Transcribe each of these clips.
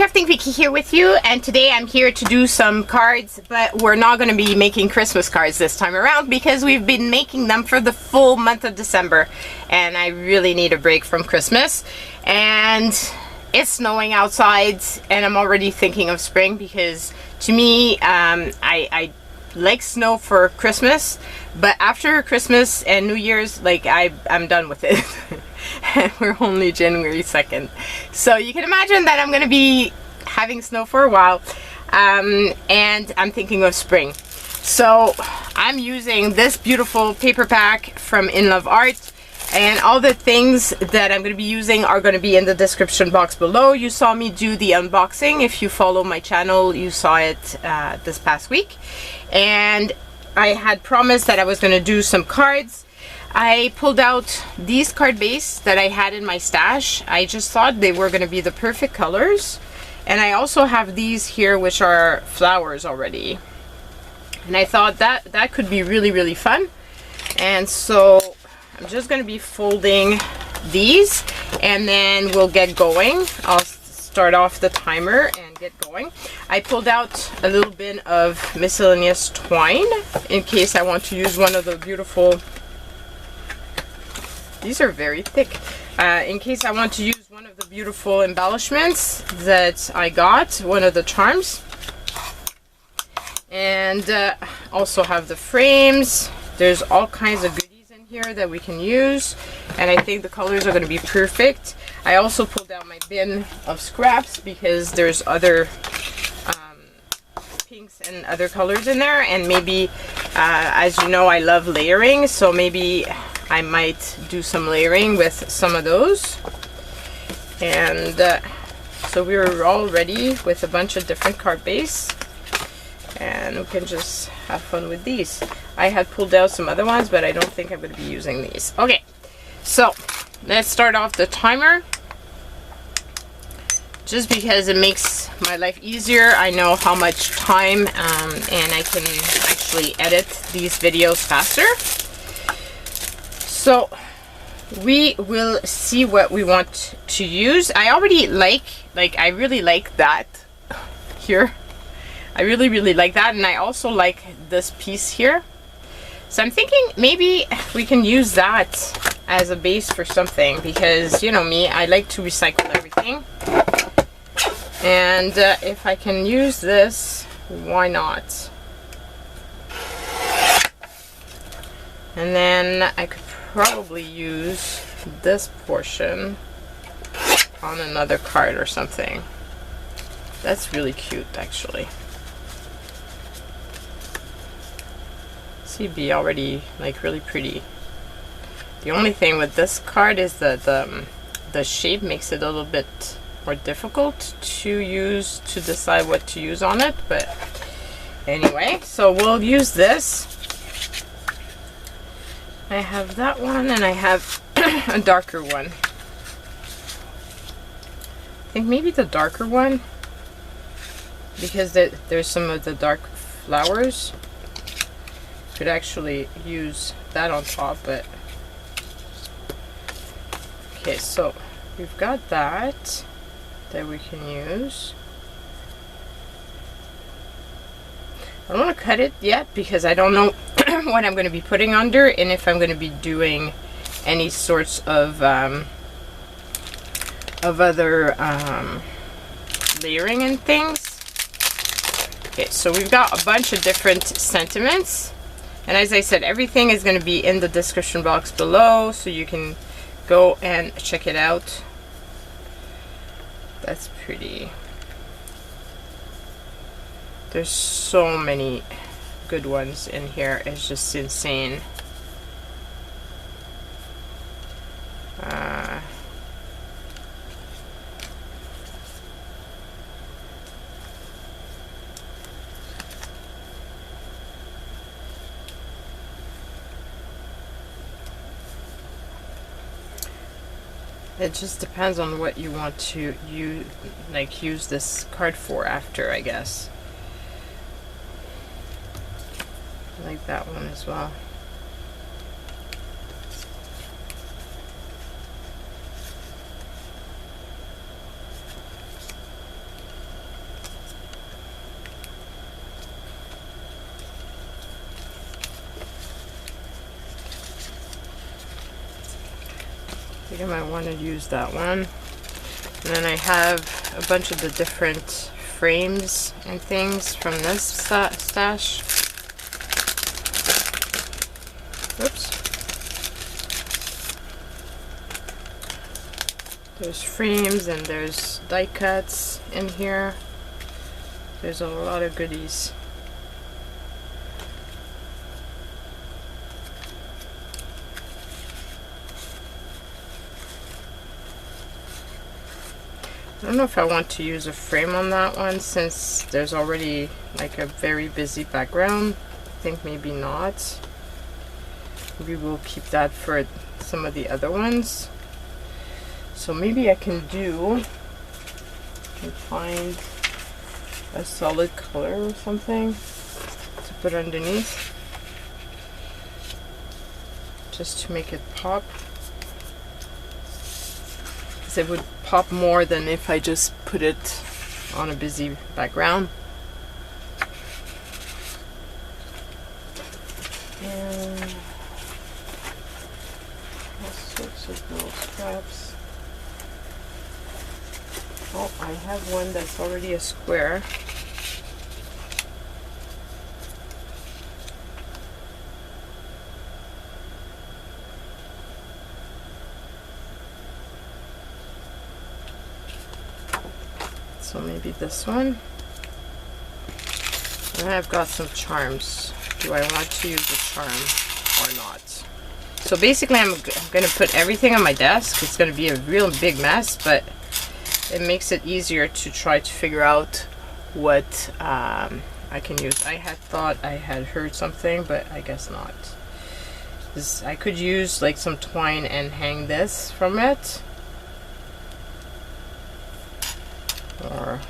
Crafting Vicky here with you, and today I'm here to do some cards, but we're not going to be making Christmas cards this time around because we've been making them for the full month of December, and I really need a break from Christmas. And it's snowing outside, and I'm already thinking of spring because to me, I like snow for Christmas, but after Christmas and New Year's, like I'm done with it. And we're only January 2nd, so you can imagine that I'm gonna be having snow for a while, and I'm thinking of spring. So I'm using this beautiful paper pack from Inloveart, and all the things that I'm going to be using are going to be in the description box below. You saw me do the unboxing. If you follow my channel, you saw it this past week, and I had promised that I was going to do some cards. I pulled out these card base that I had in my stash. I just thought they were going to be the perfect colors, and I also have these here which are flowers already, and I thought that could be really fun. And so I'm just going to be folding these, and then we'll get going. I'll start off the timer and get going. I pulled out a little bit of miscellaneous twine in case I want to use one of the beautiful, these are very thick, in case I want to use one of the beautiful embellishments that I got, one of the charms. And also have the frames. There's all kinds of goodies in here that we can use, and I think the colors are going to be perfect. I also pulled out my bin of scraps because there's other pinks and other colors in there, and maybe as you know, I love layering, so maybe I might do some layering with some of those. And so we were all ready with a bunch of different card base, and we can just have fun with these. I had pulled out some other ones, but I don't think I'm going to be using these. Okay, so let's start off the timer, just because it makes my life easier. I know how much time, and I can actually edit these videos faster. So we will see what we want to use. I already like I really like that here. I really like that, and I also like this piece here. So I'm thinking maybe we can use that as a base for something, because you know me, I like to recycle everything. And if I can use this, why not? And then I could probably use this portion on another card or something. That's really cute, actually. See, already like really pretty. The only thing with this card is that the shape makes it a little bit more difficult to use, to decide what to use on it. But anyway, so we'll use this. I have that one, and I have a darker one. I think maybe the darker one, because there's some of the dark flowers. Could actually use that on top, but okay, so we've got that we can use. I don't want to cut it yet because I don't know what I'm going to be putting under, and if I'm going to be doing any sorts of other layering and things. Okay, so we've got a bunch of different sentiments, and as I said, everything is going to be in the description box below, so you can go and check it out. That's pretty. There's so many good ones in here. It's just insane. It just depends on what you want to use this card for after, I guess. I like that one as well. think I might want to use that one. And then I have a bunch of the different frames and things from this stash. Oops. There's frames and there's die cuts in here. There's a lot of goodies. I don't know if I want to use a frame on that one since there's already like a very busy background. I think maybe not. Maybe we'll keep that for some of the other ones. So maybe I can find a solid color or something to put underneath just to make it pop. It would pop more than if I just put it on a busy background. And all sorts of little scraps. Oh, I have one that's already a square. So maybe this one. And I've got some charms. Do I want to use the charm or not? So basically I'm going to put everything on my desk. It's going to be a real big mess, but it makes it easier to try to figure out what I can use. I had thought I had heard something, but I guess not. I could use like some twine and hang this from it. Or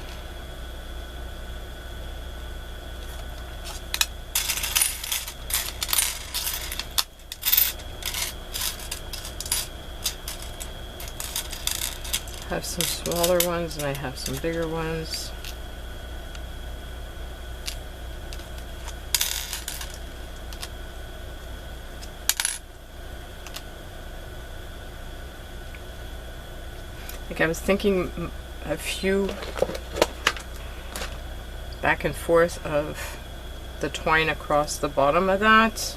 have some smaller ones and I have some bigger ones. Like I was thinking a few back and forth of the twine across the bottom of that.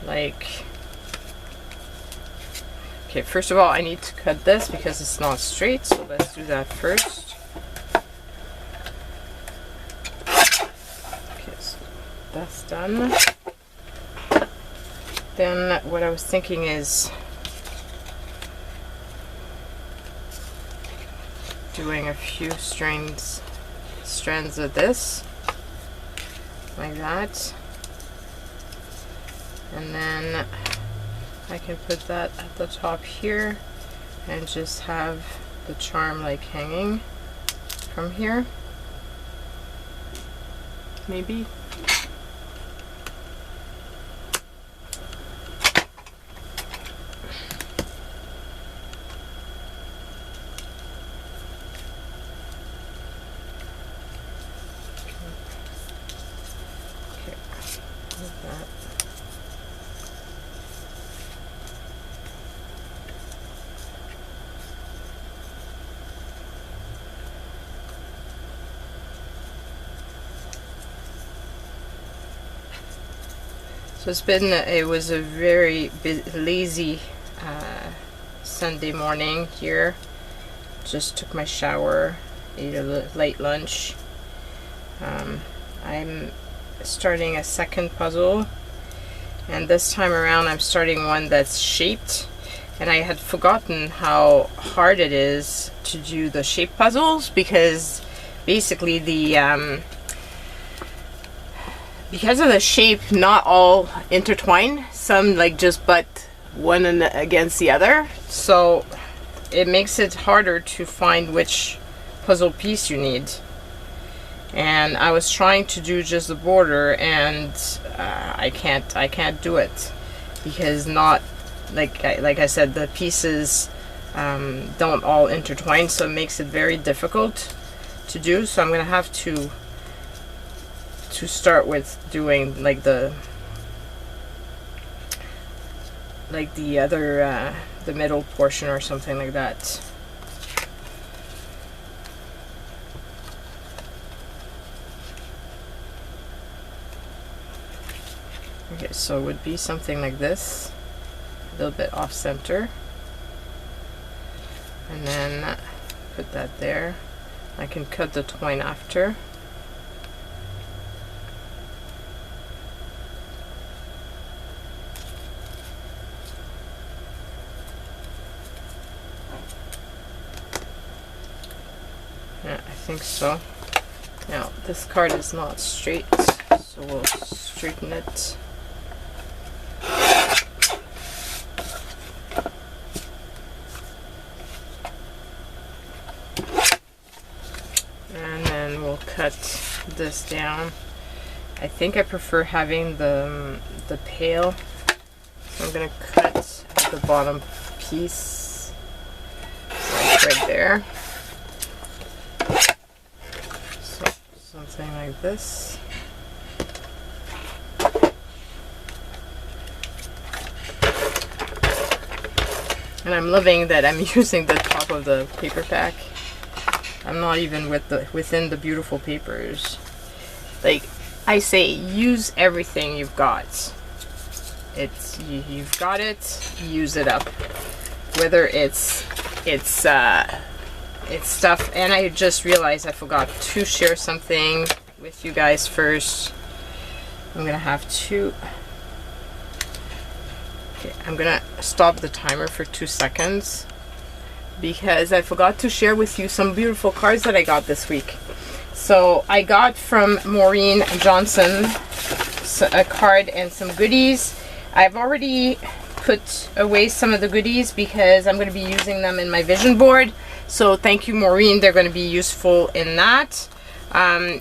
Like, okay, first of all I need to cut this because it's not straight, so let's do that first. Okay, so that's done. Then what I was thinking is doing a few strands of this like that, and then I can put that at the top here and just have the charm like hanging from here, maybe. So it was a very lazy Sunday morning here. Just took my shower, ate a late lunch. I'm starting a second puzzle, and this time around I'm starting one that's shaped, and I had forgotten how hard it is to do the shape puzzles because basically because of the shape, not all intertwine. Some like just butt one against the other, so it makes it harder to find which puzzle piece you need. And I was trying to do just the border, and I can't do it because not like I said, the pieces don't all intertwine, so it makes it very difficult to do. So I'm gonna have to start with doing like the like the other, the middle portion or something like that. Okay, so it would be something like this, a little bit off center, and then put that there. I can cut the twine after. Yeah, I think so. Now, this card is not straight, so we'll straighten it. And then we'll cut this down. I think I prefer having the pail. So I'm gonna cut the bottom piece, like right there. So something like this. And I'm loving that I'm using the top of the paper pack. I'm not even within the beautiful papers. Like I say, use everything you've got. You've got it, use it up. Whether it's stuff. And I just realized I forgot to share something with you guys first. I'm gonna have to. Okay, I'm gonna stop the timer for 2 seconds because I forgot to share with you some beautiful cards that I got this week. So I got from Maureen Johnson a card and some goodies. I've already put away some of the goodies because I'm going to be using them in my vision board. So thank you, Maureen. They're going to be useful in that.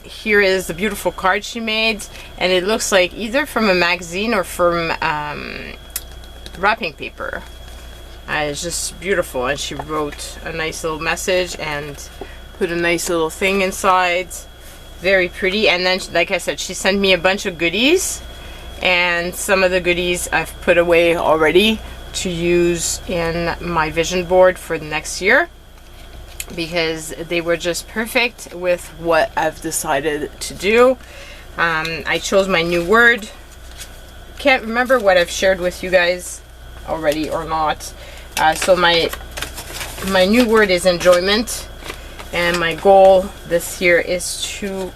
Here is the beautiful card she made, and it looks like either from a magazine or from wrapping paper. It's just beautiful, and she wrote a nice little message and put a nice little thing inside. Very pretty. And then, like I said, she sent me a bunch of goodies, and some of the goodies I've put away already to use in my vision board for the next year because they were just perfect with what I've decided to do. I chose my new word. Can't remember what I've shared with you guys already or not. So my new word is enjoyment, and my goal this year is to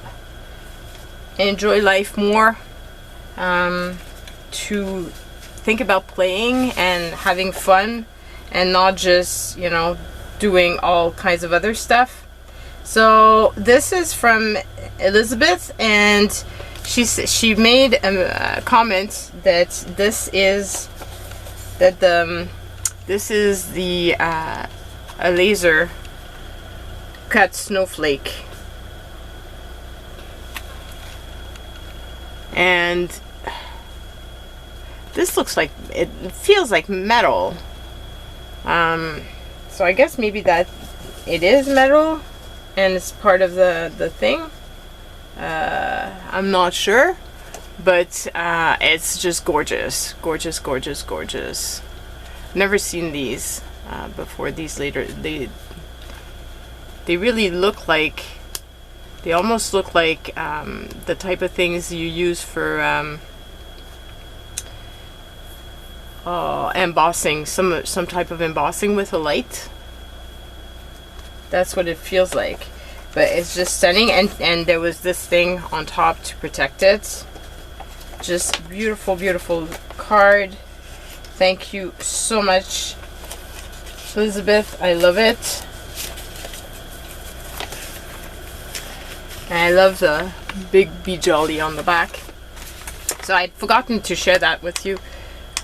enjoy life more, to think about playing and having fun and not just, you know, doing all kinds of other stuff. So this is from Elizabeth, and she made a comment that this is a laser cut snowflake, and this looks like, it feels like metal. So I guess maybe that it is metal and it's part of the thing. I'm not sure, but it's just gorgeous, gorgeous, gorgeous, gorgeous. Never seen these before. These later, they really look like, they almost look like the type of things you use for embossing, some type of embossing with a light. That's what it feels like, but it's just stunning. And there was this thing on top to protect it. Just beautiful, beautiful card. Thank you so much, Elizabeth. I love it. And I love the big Be Jolly on the back. So I'd forgotten to share that with you.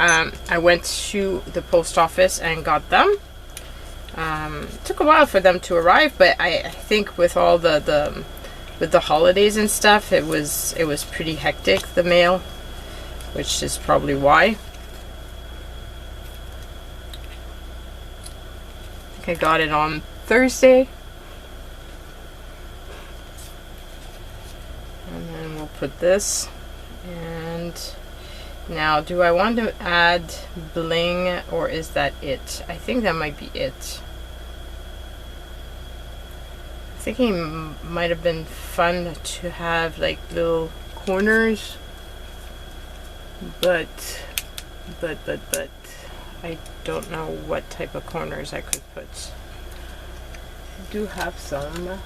I went to the post office and got them. It took a while for them to arrive, but I think with all with the holidays and stuff, it was pretty hectic, the mail, which is probably why. I think I got it on Thursday. And then we'll put this, and Now, do I want to add bling, or is that it? I think that might be it. Thinking might have been fun to have like little corners, but I don't know what type of corners I could put. I do have some.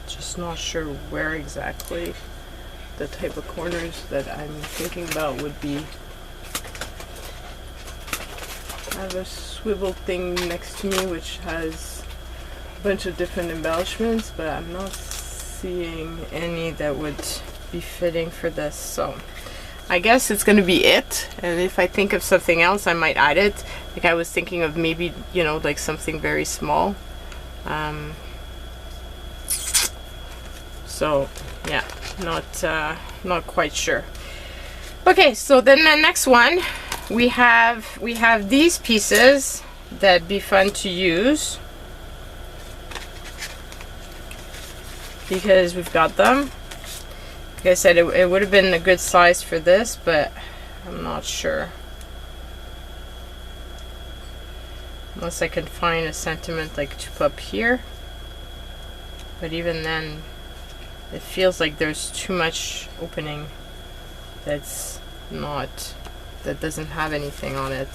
Just not sure where exactly the type of corners that I'm thinking about would be. I have a swivel thing next to me which has a bunch of different embellishments, but I'm not seeing any that would be fitting for this, so I guess it's gonna be it. And if I think of something else, I might add it. Like I was thinking of maybe, you know, like something very small. So yeah, not quite sure. Okay, so then the next one, we have these pieces that'd be fun to use because we've got them. Like I said, it would have been a good size for this, but I'm not sure. Unless I can find a sentiment like to put up here. But even then, it feels like there's too much opening that doesn't have anything on it.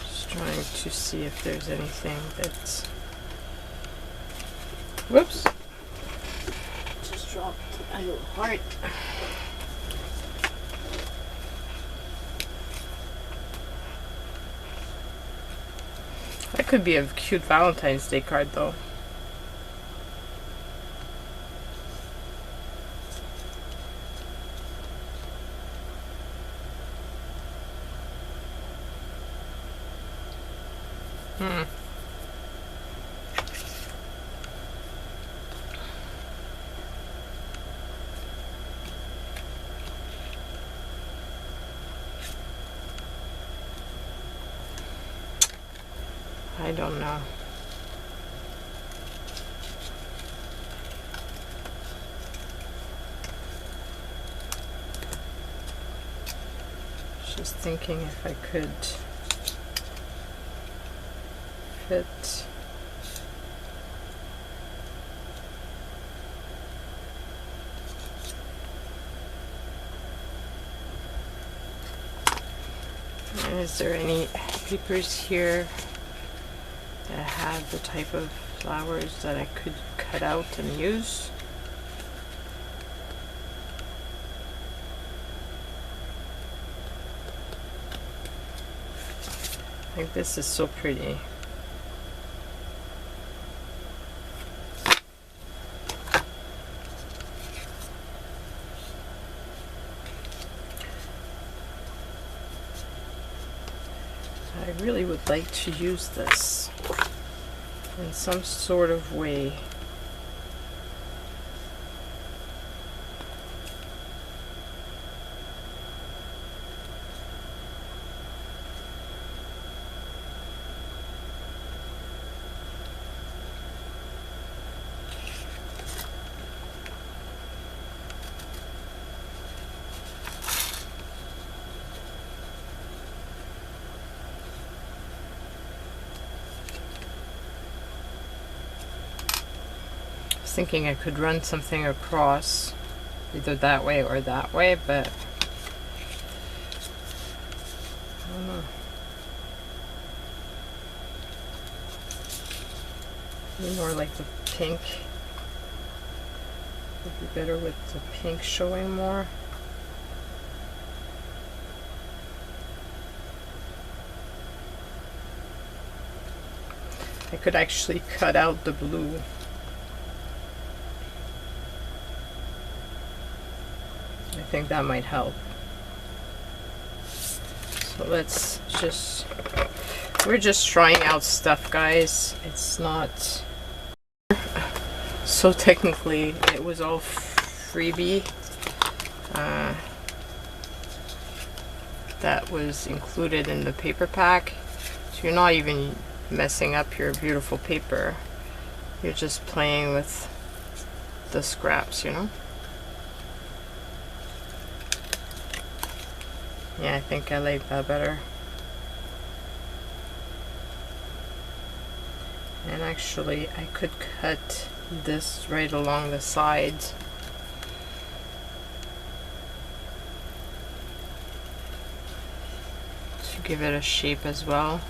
Just trying to see if there's anything that's... Whoops! Just dropped a little heart. That could be a cute Valentine's Day card though. I don't know. Just thinking if I could fit. Is there any papers here that have the type of flowers that I could cut out and use? I think this is so pretty. I really would like to use this in some sort of way. Thinking I could run something across either that way or that way, but I don't know. Maybe more like the pink would be better with the pink showing more. I could actually cut out the blue. I think that might help. So let's just, we're just trying out stuff, guys. It's not, so technically it was all freebie. that was included in the paper pack. So you're not even messing up your beautiful paper. You're just playing with the scraps, you know? Yeah, I think I like that better. And actually, I could cut this right along the sides. To give it a shape as well.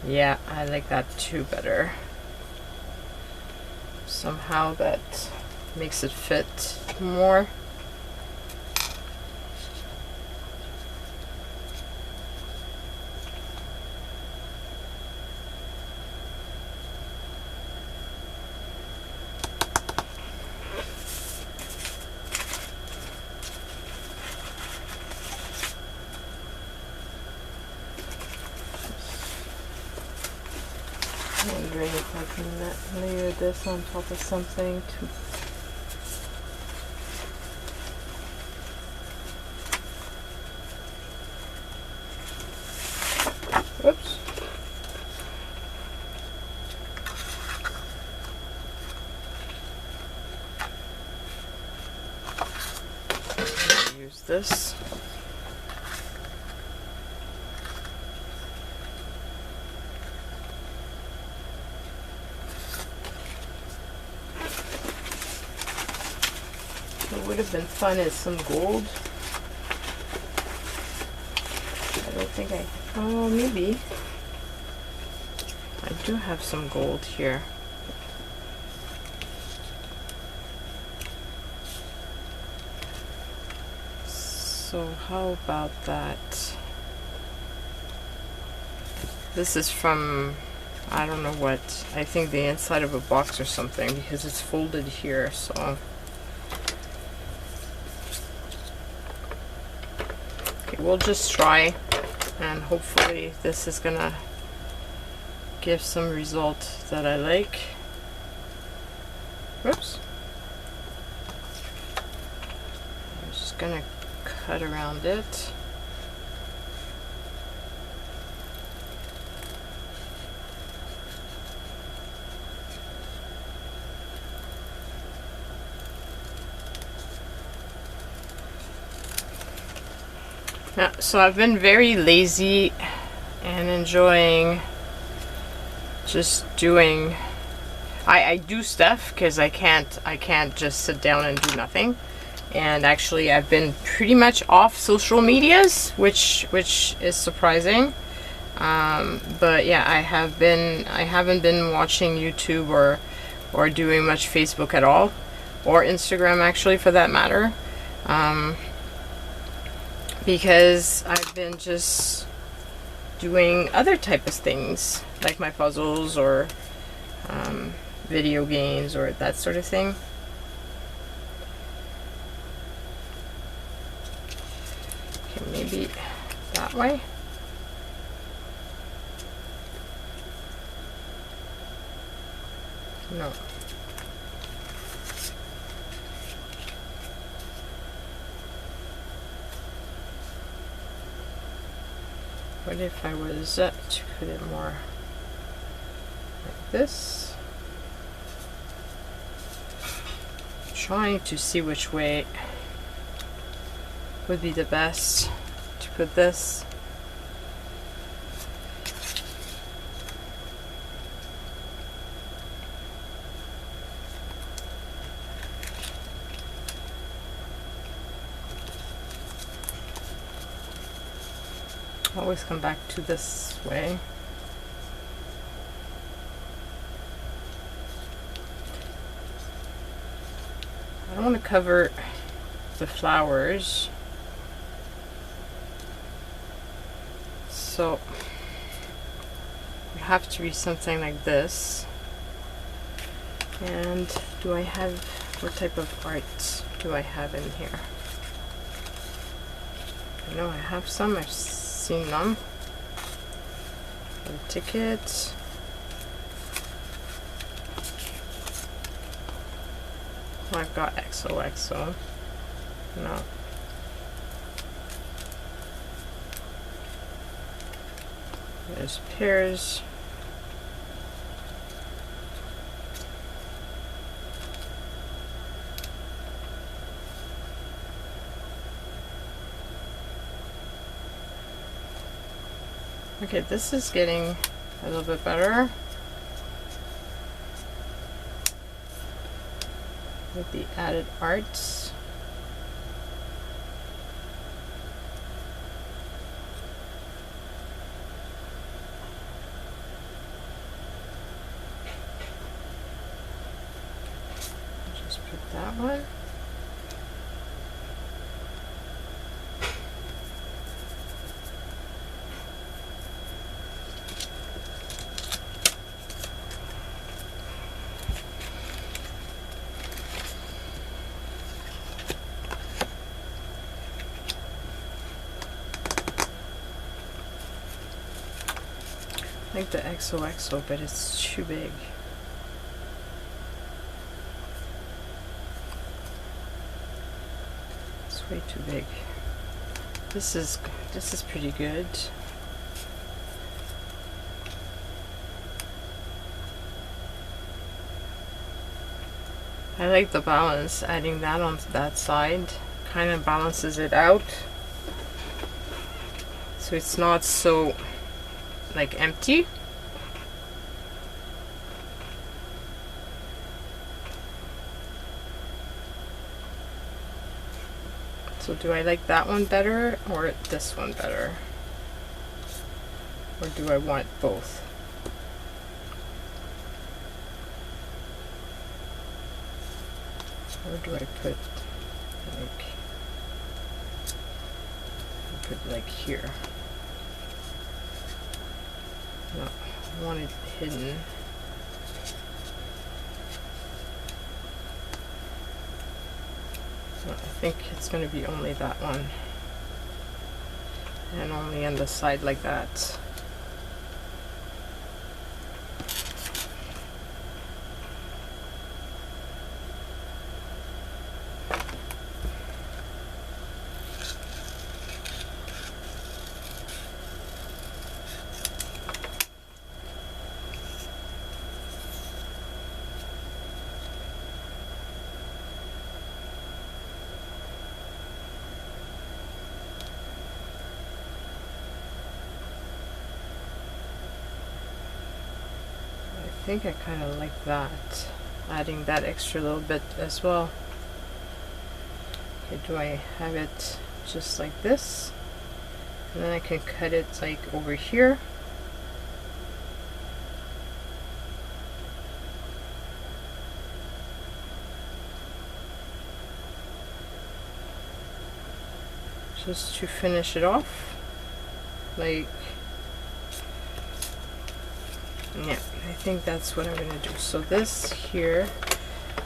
Yeah, I like that too better. Somehow that makes it fit more. Wondering if I can layer this on top of something to whoops. Use this. What would have been fun is some gold. I don't think oh, maybe. I do have some gold here. So how about that? This is from, I don't know what, I think the inside of a box or something, because it's folded here, so. We'll just try, and hopefully this is gonna give some result that I like. Whoops. I'm just gonna cut around it. Yeah, so I've been very lazy and enjoying just doing. I do stuff because I can't just sit down and do nothing. And actually, I've been pretty much off social medias, which is surprising. But yeah, I haven't been watching YouTube or doing much Facebook at all, or Instagram actually, for that matter. Because I've been just doing other type of things, like my puzzles or video games or that sort of thing. Okay, maybe that way. No. What if I was to put it more like this? Trying to see which way would be the best to put this. Always come back to this way. I don't want to cover the flowers, so it have to be something like this. And do I have, what type of art do I have in here? I know I have some. I've seen them. A ticket. I've got XOXO. No. There's pears. Okay, this is getting a little bit better with the added arts. Just put that one. I like the XOXO, but it's too big. It's way too big. This is pretty good. I like the balance. Adding that onto that side kind of balances it out, so it's not so like empty. So do I like that one better or this one better? Or do I want both? Or do I put like here? No, I want it hidden. So I think it's going to be only that one. And only on the side like that. I think I kind of like that, adding that extra little bit as well. Okay, do I have it just like this? And then I can cut it like over here. Just to finish it off, like, yeah, I think that's what I'm going to do. So this here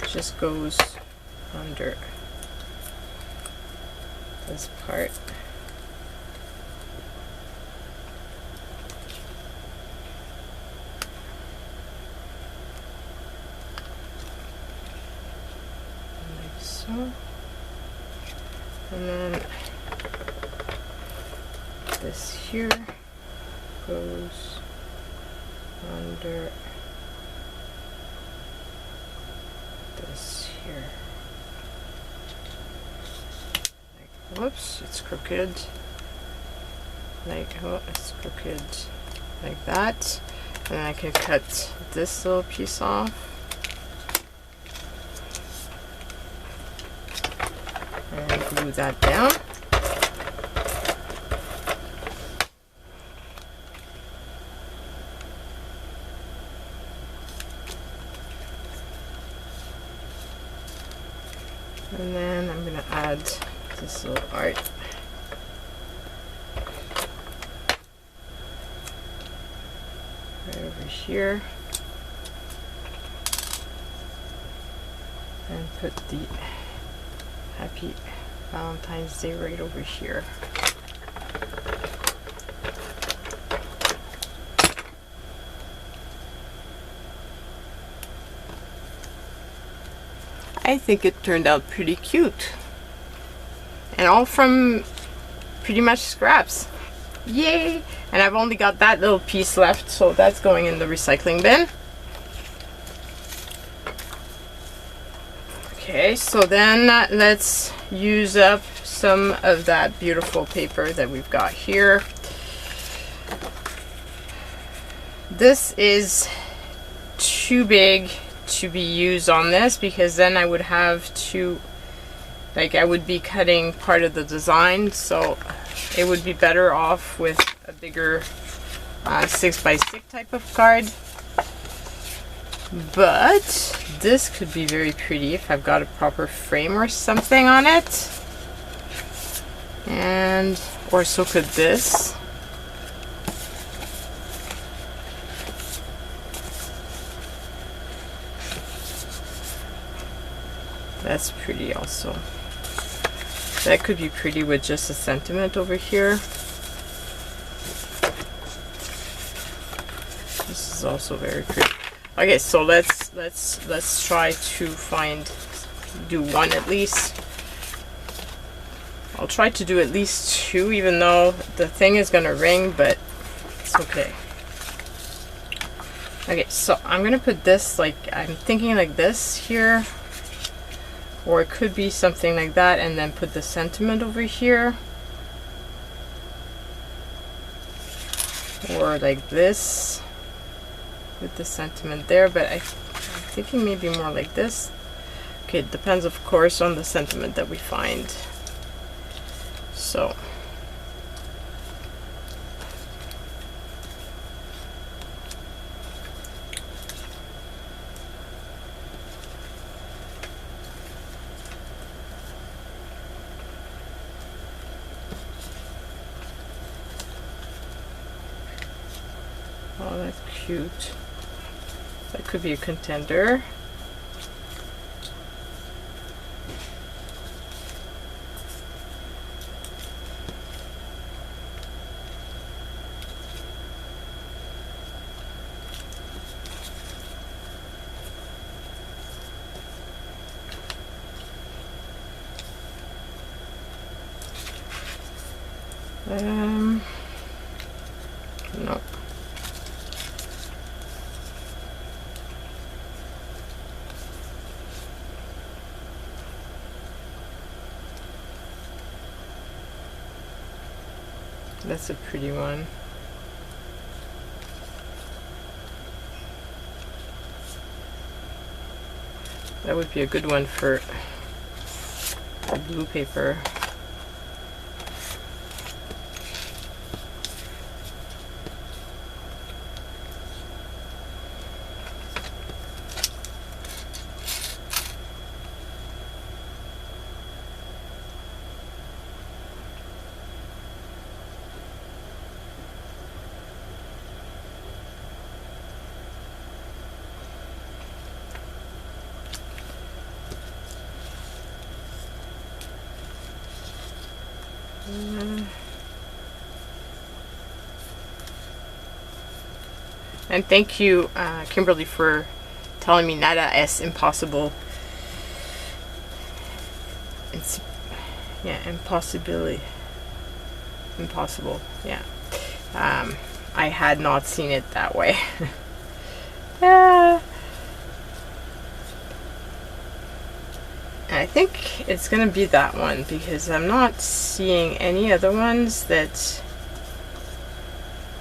just goes under this part. Like so. And then this here goes under this here. Like, whoops, it's crooked. Like, oh, it's crooked. Like that. And then I can cut this little piece off. And glue that down. And then I'm going to add this little art. Right over here. And put the Happy Valentine's Day right over here. I think it turned out pretty cute. And all from pretty much scraps. Yay! And I've only got that little piece left, so that's going in the recycling bin. Okay, so then let's use up some of that beautiful paper that we've got here. This is too big to be used on this, because then I would have to, like, I would be cutting part of the design, so it would be better off with a bigger 6x6 type of card. But this could be very pretty if I've got a proper frame or something on it. And, or so could this. That's pretty also. That could be pretty with just a sentiment over here. This is also very pretty. Okay, so let's try to do one at least. I'll try to do at least two, even though the thing is gonna ring, but it's okay. Okay, so I'm gonna put this, like, I'm thinking like this here, or it could be something like that, and then put the sentiment over here, or like this with the sentiment there, but I'm thinking maybe more like this. Okay, it depends of course on the sentiment that we find. So oh, that's cute. That could be a contender. No. That's a pretty one. That would be a good one for the blue paper. And thank you, Kimberly, for telling me nada es impossible. It's, yeah, impossibility. Impossible, yeah. I had not seen it that way. Yeah. I think it's gonna be that one, because I'm not seeing any other ones that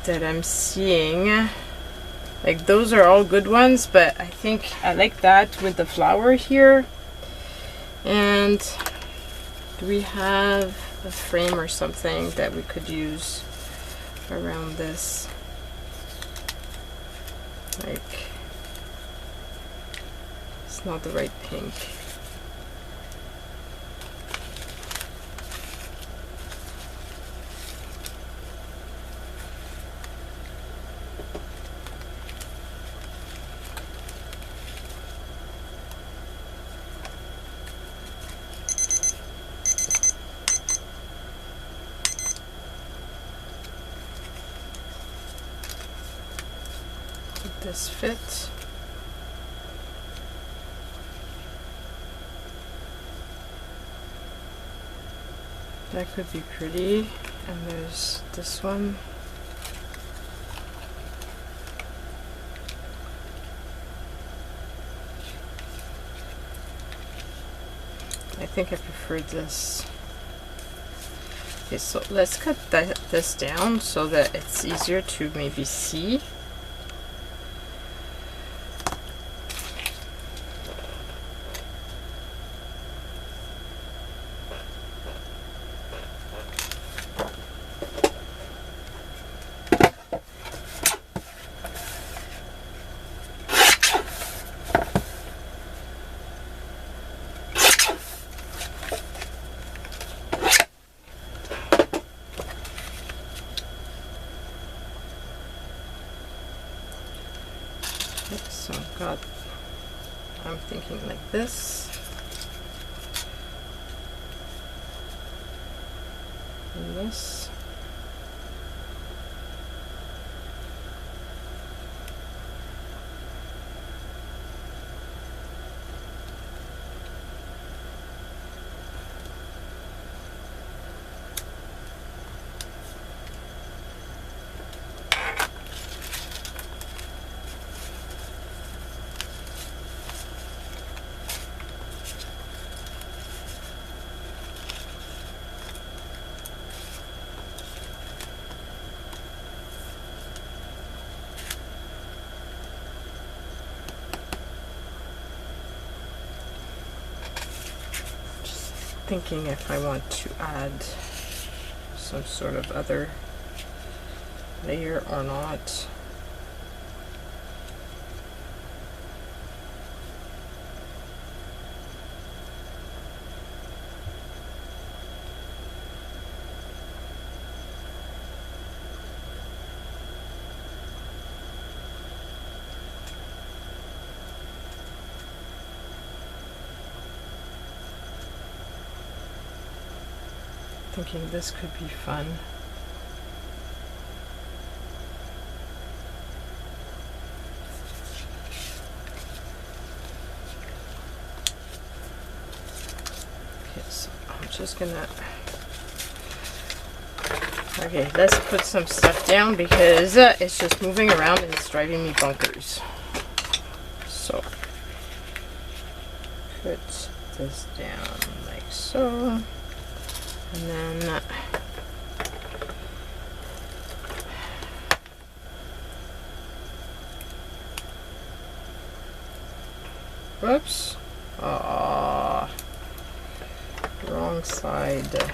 I'm seeing. Like, those are all good ones, but I think I like that with the flower here. And do we have a frame or something that we could use around this? Like, it's not the right pink. This fit. That could be pretty. And there's this one. I think I prefer this. Okay, so let's cut this down so that it's easier to maybe see. So I'm thinking like this, and this, thinking if I want to add some sort of other layer or not. Thinking this could be fun. Okay, so I'm just gonna... Okay, let's put some stuff down because it's just moving around and it's driving me bonkers. So, put this down like so. And then whoops. Ah, wrong side.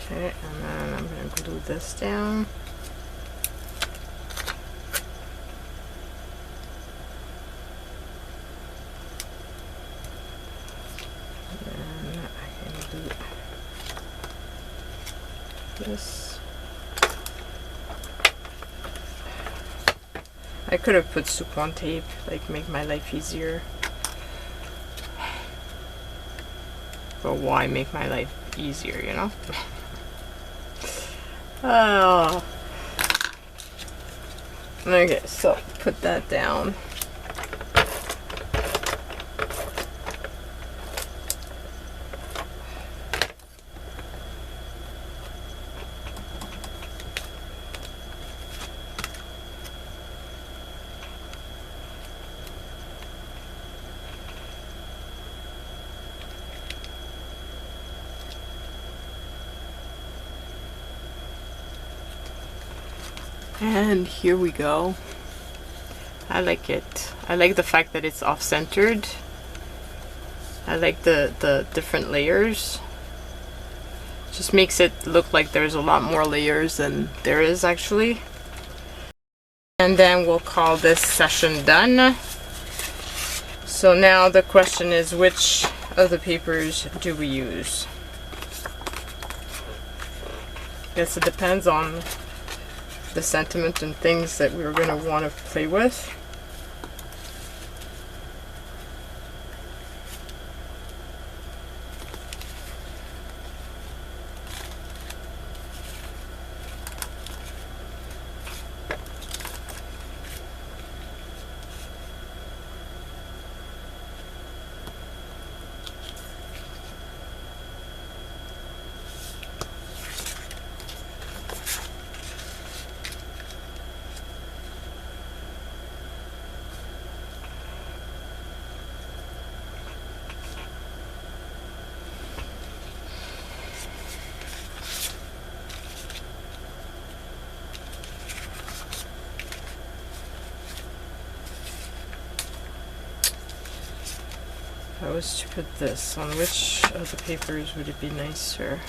Okay, and then I'm going to glue this down. And then I can do this. I could have put soup tape, like make my life easier. But why make my life easier, you know? Oh. Okay, so put that down. And here we go. I like it. I like the fact that it's off-centered. I like the different layers. Just makes it look like there's a lot more layers than there is actually. And then we'll call this session done. So now the question is which of the papers do we use? Guess it depends on the sentiment and things that we're going to want to play with. If I was to put this, on which of the papers would it be nicer?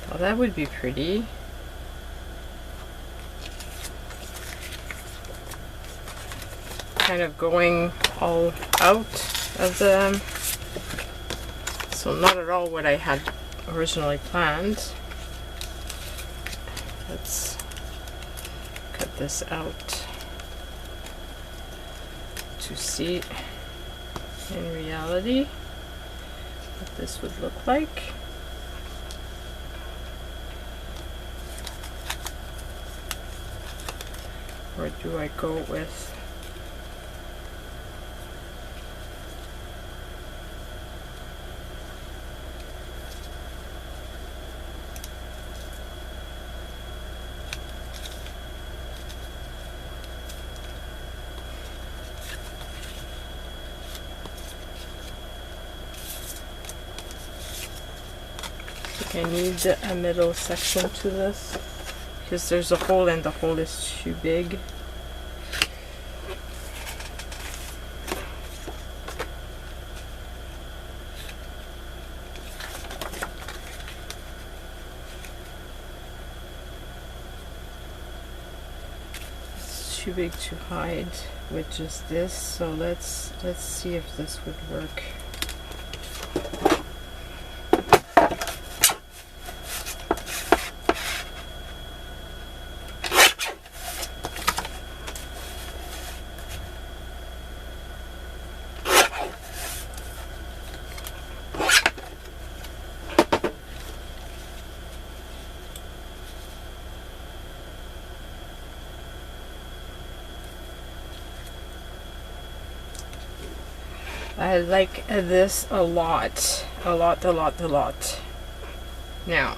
Well, that would be pretty. Kind of going all out of the, so not at all what I had originally planned. Let's cut this out to see in reality what this would look like. Or do I go with I need a middle section to this because there's a hole and the hole is too big. It's too big to hide with just this, so let's see if this would work. I like this a lot. Now,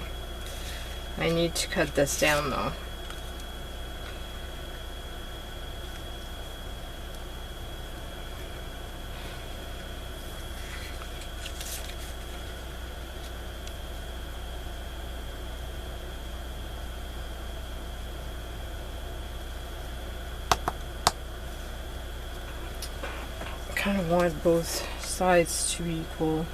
I need to cut this down though. Kind of want both sides to be equal.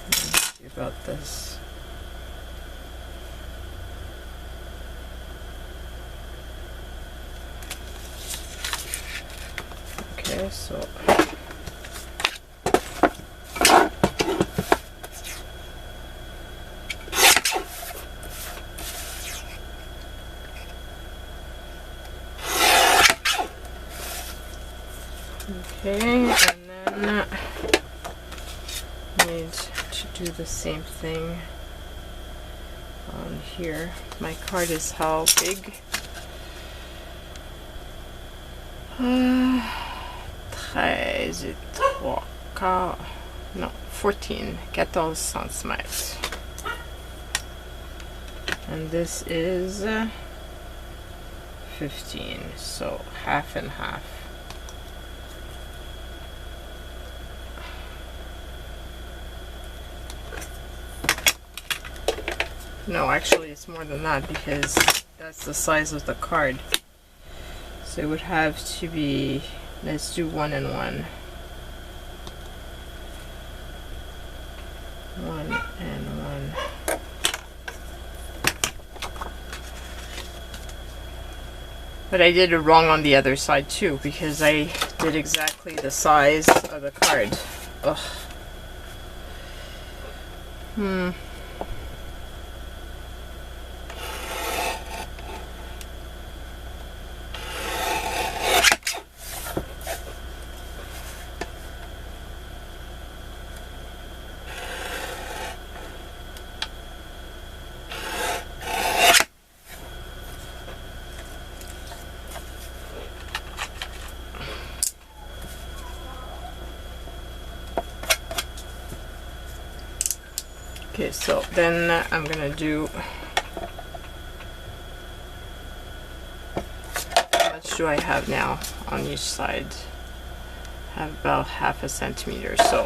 Let's see about this. Okay, so okay, and then I need to do the same thing on here. My card is how big? 13 3/4, no, 14 cm. And this is 15, so half and half. No, actually it's more than that because that's the size of the card. So it would have to be, let's do 1 and 1. 1 and 1. But I did it wrong on the other side too, because I did exactly the size of the card. Ugh. Okay, so then I'm gonna do, how much do I have now on each side? I have about half a centimeter, so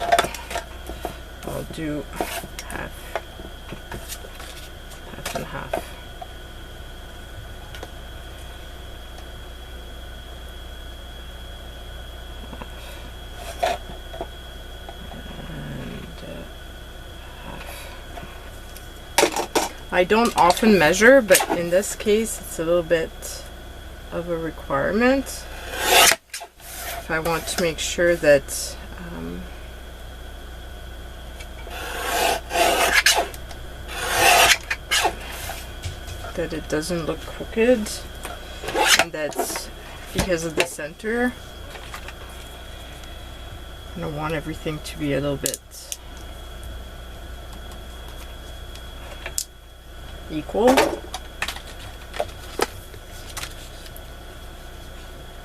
I'll do half and half. I don't often measure, but in this case it's a little bit of a requirement if I want to make sure that that it doesn't look crooked, and that's because of the center. I don't want everything to be a little bit equal.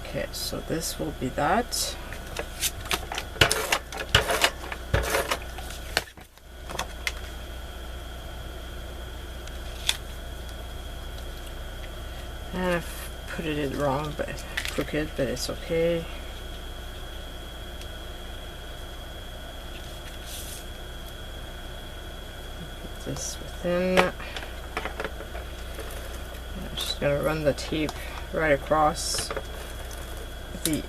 Okay, so this will be that. And I've put it wrong, but crooked, but it's okay. Put this within. Gonna run the tape right across the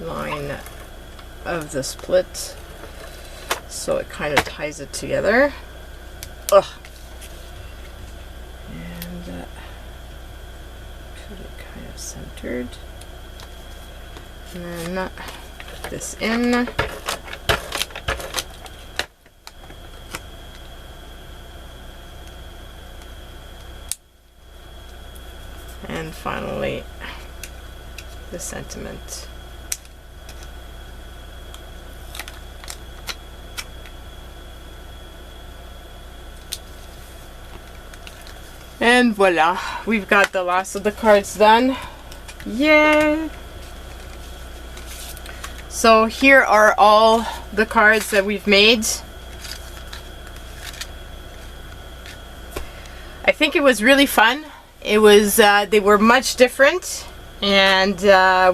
line of the split so it kind of ties it together. Ugh. And put it kind of centered, and then put this in. And finally, the sentiment. And voila, we've got the last of the cards done. Yay! So here are all the cards that we've made. I think it was really fun. It was, they were much different, and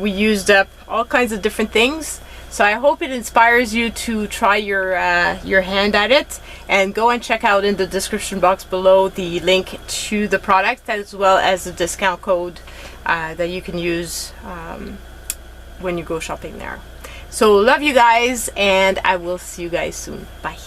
we used up all kinds of different things. So I hope it inspires you to try your hand at it, and go and check out in the description box below the link to the product, as well as the discount code that you can use when you go shopping there. So love you guys, and I will see you guys soon. Bye.